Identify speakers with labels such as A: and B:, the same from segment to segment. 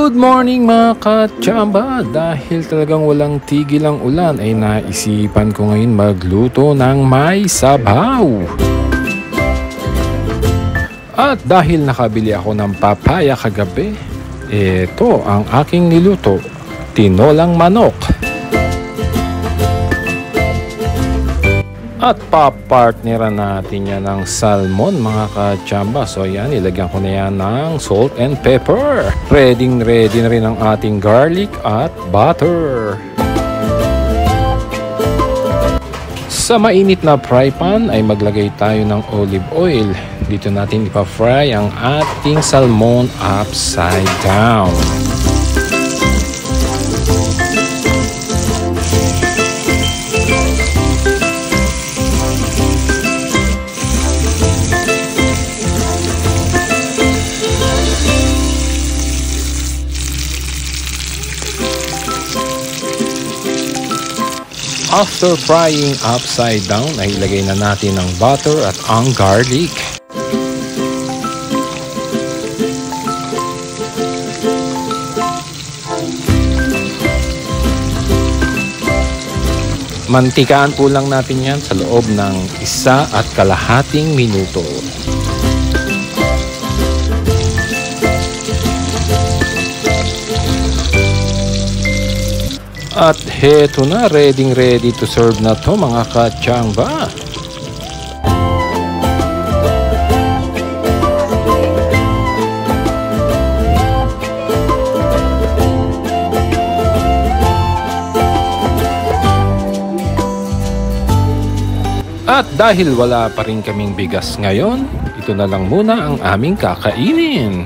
A: Good morning mga katsamba! Dahil talagang walang tigil ang ulan ay naisipan ko ngayon magluto ng may sabaw. At dahil nakabili ako ng papaya kagabi, ito ang aking niluto, tinolang manok. At papartneran natin yan ng salmon mga katsamba. So yan, ilagyan ko na yan ng salt and pepper. Ready na rin ang ating garlic at butter. Sa mainit na fry pan ay maglagay tayo ng olive oil. Dito natin ipa-fry ang ating salmon upside down. After frying upside down, ay ilagay na natin ang butter at ang garlic. Mantikaan po lang natin yan sa loob ng 1.5 minuto. At heto na, ready to serve na to mga katsamba. At dahil wala pa rin kaming bigas ngayon, ito na lang muna ang aming kakainin.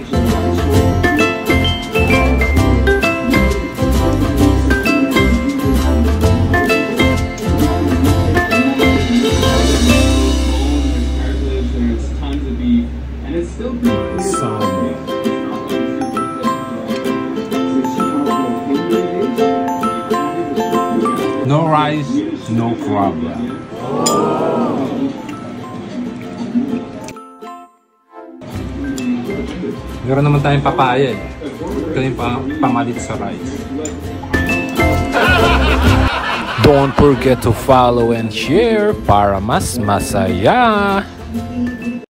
A: No rice, no problem. Meron naman tayong papaya eh. Ito yung pamalit sa rice. Don't forget to follow and share para mas masaya.